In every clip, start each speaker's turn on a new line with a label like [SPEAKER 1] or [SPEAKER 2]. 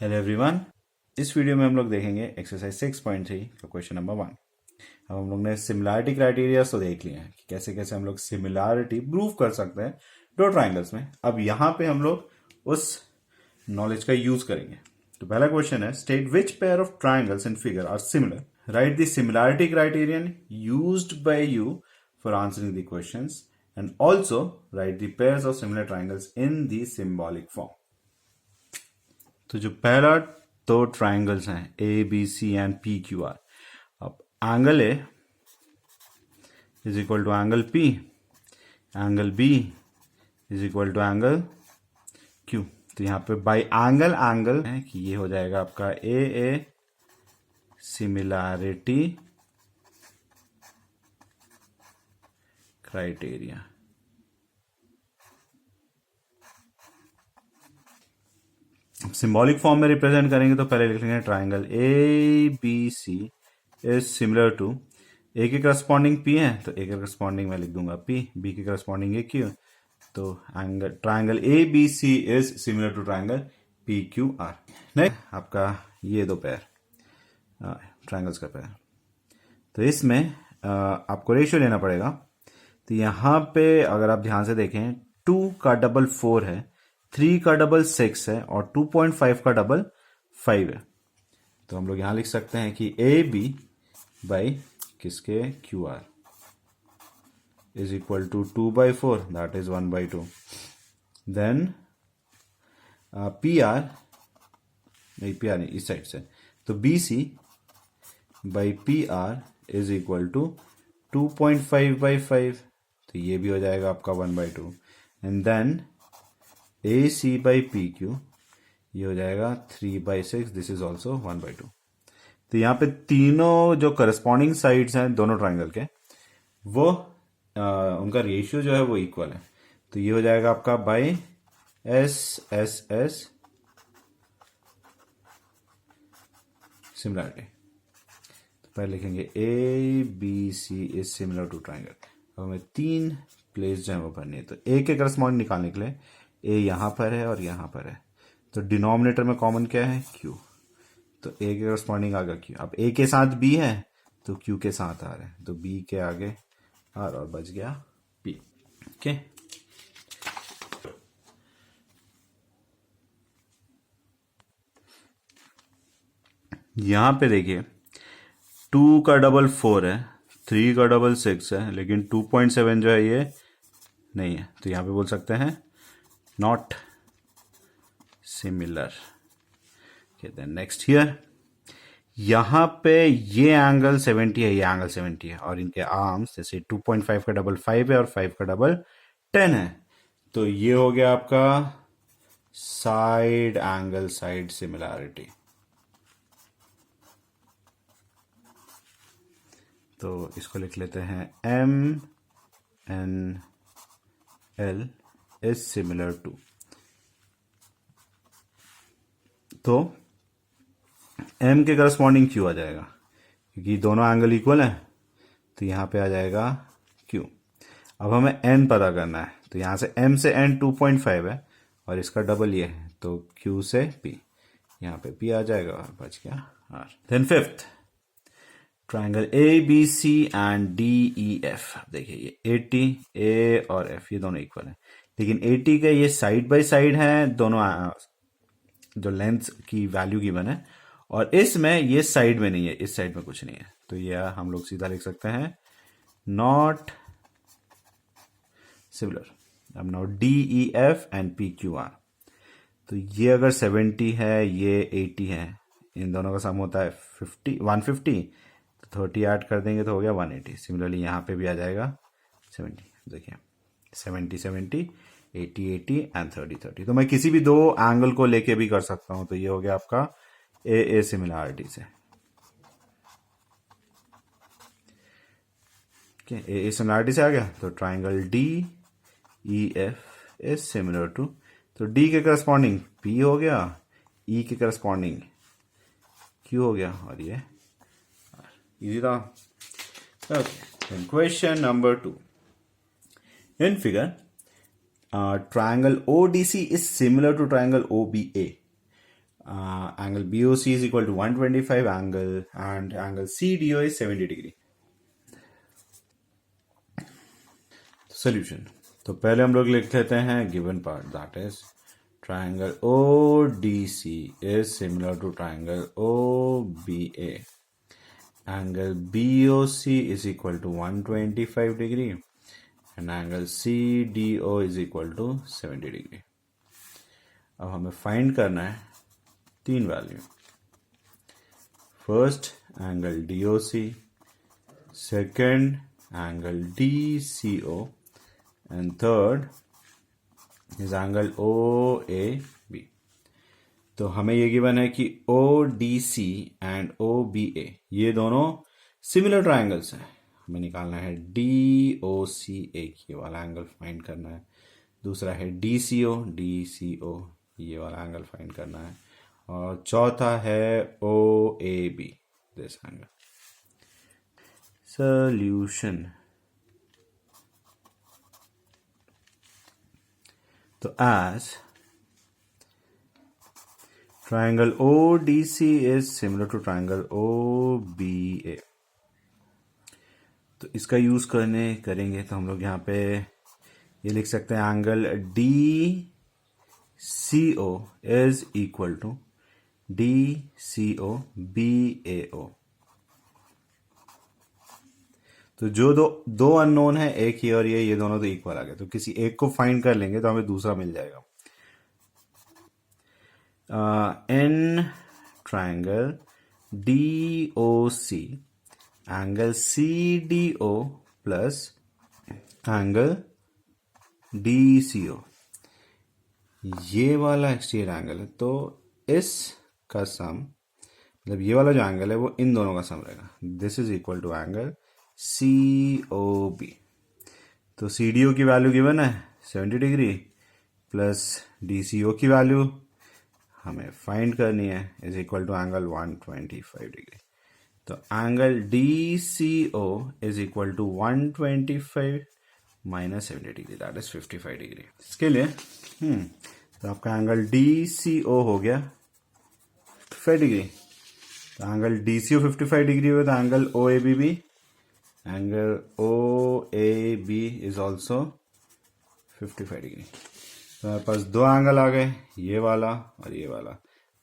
[SPEAKER 1] Hello everyone. इस video में हम लोग देखेंगे एक्सरसाइज 6.3 का क्वेश्चन नंबर 1। अब हम लोग ने सिमिलैरिटी क्राइटेरिया तो देख लिया है कि कैसे कैसे हम लोग सिमिलैरिटी प्रूव कर सकते हैं दो ट्राइंगल्स में। अब यहाँ पे हम लोग उस नॉलेज का यूज करेंगे। तो पहला क्वेश्चन है, state which pair of triangles in figure are similar. Write the similarity criterion used by you for answering the questions and also write the pairs of similar triangles in the symbolic form. तो जो पहला दो triangles हैं A B C and P Q R. अब angle A is equal to angle P, angle B is equal to angle Q. तो यहाँ पे by angle angle है कि ये हो जाएगा आपका A similarity criteria. Symbolic form में रिप्रेजेंट करेंगे तो पहले लिख लेंगे triangle A B C is similar to, A के करस्पॉन्डिंग पी है तो ए के करस्पॉन्डिंग मैं लिख दूंगा पी, बी के करस्पॉन्डिंग ए क्यू। तो angle triangle A B C is similar to triangle P Q R. Next आपका ये दो पेयर ट्राइंगल्स का पेयर, तो इसमें आपको रेशियो लेना पड़ेगा। तो यहाँ पे अगर आप ध्यान से देखें 2 का डबल 4 है, 3 का डबल 6 है और 2.5 का डबल 5 है। तो हम लोग यहां लिख सकते हैं कि ए बी बाई किसके Q R is equal to 2/4, that is 1/2। Then P R नहीं इस साइड से, तो B C by P R is equal to 2.5/5, तो ये भी हो जाएगा आपका 1/2। And then A C by P Q ये हो जाएगा 3/6, दिस इज ऑल्सो 1/2। तो यहाँ पे तीनों जो करस्पॉन्डिंग साइड्स हैं दोनों ट्राइंगल के वो उनका रेशियो जो है वो इक्वल है। तो ये हो जाएगा आपका by S S S similarity. तो पहले लिखेंगे A B C is similar to triangle. अब हमें 3 प्लेस जो है वो भरनी है। तो ए के करस्पॉन्डिंग निकालने के लिए ए यहां पर है और यहां पर है, तो डिनोमिनेटर में कॉमन क्या है क्यू, तो ए के करस्पॉन्डिंग आ गया क्यू। अब ए के साथ बी है तो क्यू के साथ आर है, तो बी के आगे आर और बच गया पी। ओके, यहां पे देखिए 2 का डबल 4 है, 3 का डबल 6 है, लेकिन 2.7 जो है ये नहीं है। तो यहां पे बोल सकते हैं not similar. Then next here, यहां पे ये एंगल 70 है, ये एंगल 70 है और इनके आर्म्स जैसे 2.5 का डबल 5 है और 5 का डबल 10 है, तो ये हो गया आपका साइड एंगल साइड सिमिलैरिटी। तो इसको लिख लेते हैं M N L is similar to. तो m के करस्पॉन्डिंग q आ जाएगा क्योंकि दोनों एंगल इक्वल है, तो यहां पे आ जाएगा q। अब हमें n पता करना है, तो यहां से m से n 2.5 है और इसका डबल ये है, तो q से p, यहां पे p आ जाएगा और बच गया r। Then fifth triangle A B C and D E F. देखिए ये 80 a और f ये दोनों इक्वल है, लेकिन 80 के ये साइड बाय साइड है, दोनों जो लेंथ की वैल्यू गिवन है, और इसमें ये साइड में नहीं है, इस साइड में कुछ नहीं है। तो ये हम लोग सीधा लिख सकते हैं नॉट सिमिलर। अब now D E F and P Q are, तो ये अगर 70 है ये 80 है, इन दोनों का सम होता है 150, तो 30 ऐड कर देंगे तो हो गया 180। सिमिलरली यहाँ पे भी आ जाएगा 70। देखिए 70 70 80 80 एंड 30 30। तो मैं किसी भी दो एंगल को लेके भी कर सकता हूं। तो ये हो गया आपका ए सिमिलरिटी से। ए सिमिलरिटी से आ गया, तो triangle D E F is similar to, तो डी के करस्पॉन्डिंग पी हो गया, ई के करस्पॉन्डिंग क्यू हो गया और ये इजी था। Question number 2, in figure triangle ODC is similar to triangle OBA angle BOC is equal to 125 angle and angle CDO is 70 degree. Solution, तो पहले हम लोग लिख लेते हैं given part, that is triangle ODC is similar to triangle OBA, angle BOC is equal to 125 degree and angle CDO is equal to 70 degree. अब हमें find करना है तीन value, first angle DOC, second angle DCO and third is angle OAB। तो हमें ये given है कि ODC and OBA ये दोनों सिमिलर ट्राइंगल्स हैं। हमें निकालना है DOC, एक ये वाला एंगल फाइंड करना है, दूसरा है DCO ये वाला एंगल फाइंड करना है, और चौथा है OAB, दिस एंगल। सॉल्यूशन, तो as triangle ODC is similar to triangle OBA, तो इसका यूज करेंगे तो हम लोग यहाँ पे ये लिख सकते हैं angle DCO is equal to DCO BAO। तो जो दो अननोन है, एक ही और ये दोनों तो इक्वल आ गए, तो किसी एक को फाइंड कर लेंगे तो हमें दूसरा मिल जाएगा। In triangle DOC angle CDO plus angle DCO ये वाला एक्सटीरियर एंगल है, तो इसका सम, मतलब ये वाला जो एंगल है वो इन दोनों का सम रहेगा। This is equal to angle COB। तो CDO की वैल्यू गिवन है 70 डिग्री प्लस DCO की वैल्यू हमें फाइंड करनी है, is equal to angle 125 degree. तो angle DCO is equal to 125 minus 70 degree, that is 55 degree. इसके लिए तो आपका एंगल DCO हो गया 55 डिग्री, तो एंगल DCO 55 डिग्री हुआ, तो एंगल OAB भी, angle OAB is also 55 degree. तो हमारे पास दो एंगल आ गए, ये वाला और ये वाला,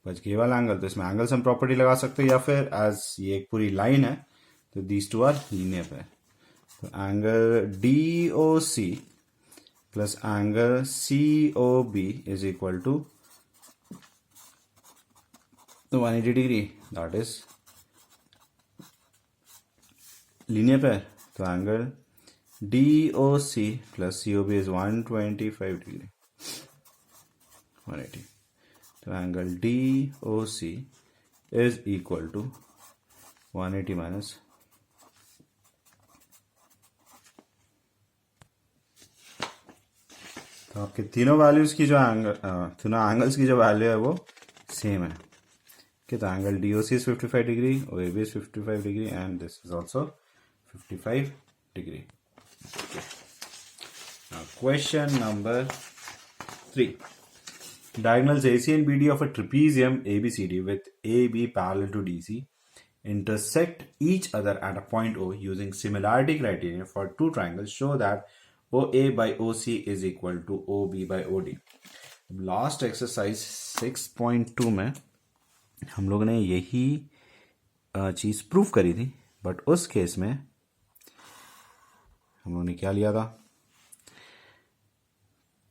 [SPEAKER 1] बच गया ये वाला एंगल। तो इसमें एंगल सम प्रॉपर्टी लगा सकते हैं, या फिर एज ये एक पूरी लाइन है तो these two are linear pair. तो angle DOC plus angle COB is equal to 180 degree, that is linear pair. तो angle DOC plus COB is 125 degree, 180। तो angle DOC is equal to 180 minus, तो आपके तीनों values की जो तीनों angles की जो वैल्यू है वो सेम है। तो angle DOC is 55 degree, OAB is 55 degree, and this is also 55 degree. Okay. Now question number 3. Diagonals AC and BD of a trapezium ABCD with AB parallel to DC intersect each other at a point O using similarity criterion for two triangles. Show that OA by OC is equal to OB by OD. Last exercise 6.2 में हम लोग ने यही चीज proof करी थी, but उस case में हम लोगों ने क्या लिया था,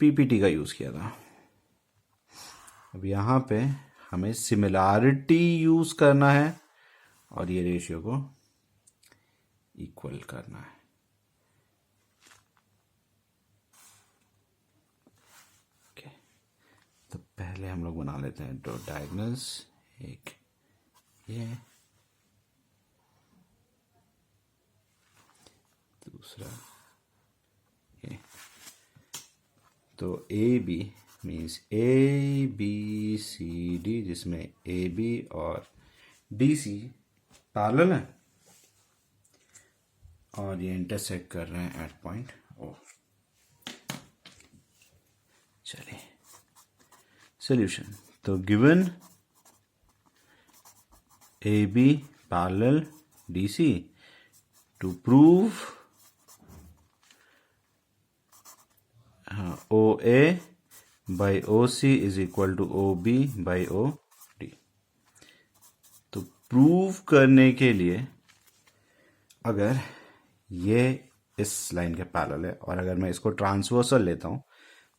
[SPEAKER 1] PPT का यूज किया था। अब यहां पे हमें सिमिलैरिटी यूज करना है और ये रेशियो को इक्वल करना है। ओके, तो पहले हम लोग बना लेते हैं दो डायगोनल्स, एक ये दूसरा ये। तो AB मीन्स ABCD, जिसमें AB और DC पैरेलल है और ये इंटरसेक्ट कर रहे हैं एट पॉइंट O। चलिए सॉल्यूशन, तो given AB parallel DC to prove OA by OC is equal to OB by OD। तो प्रूव करने के लिए अगर ये इस लाइन के पैरेलल है और अगर मैं इसको ट्रांसवर्सल लेता हूं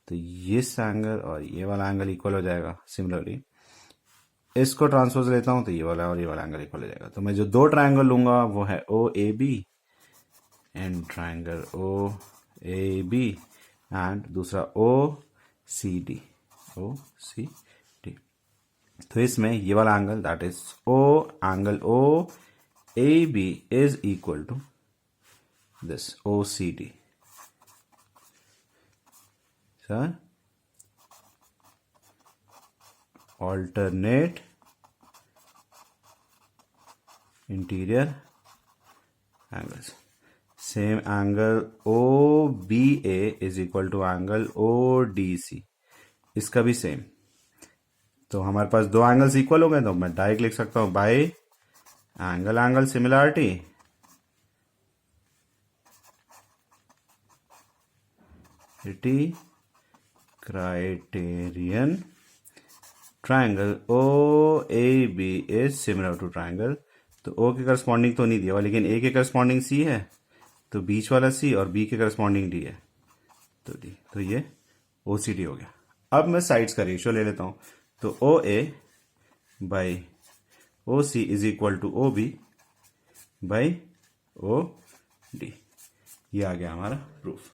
[SPEAKER 1] तो ये एंगल और ये वाला एंगल इक्वल हो जाएगा। सिमिलरली इसको ट्रांसवर्सल लेता हूं तो ये वाला और ये वाला एंगल इक्वल हो जाएगा। तो मैं जो दो ट्रायंगल लूंगा वो है OAB and triangle OAB and दूसरा OCD। तो इसमें ये वाला angle that is angle OAB is equal to this OCD। Sir alternate interior angles, same angle OBA is equal to angle ODC, इसका भी सेम। तो हमारे पास दो एंगल्स इक्वल हो गए तो मैं डायरेक्ट लिख सकता हूं by angle angle similarity criterion triangle OAB is similar to triangle. तो O के करस्पॉन्डिंग तो नहीं दिया हुआ लेकिन A के करस्पॉन्डिंग C है तो बीच वाला C और B के करस्पॉन्डिंग D है तो D। तो ये OCD हो गया। अब मैं साइड्स का रेशियो ले लेता हूं तो OA by OC is equal to OB by OD। ये आ गया हमारा प्रूफ।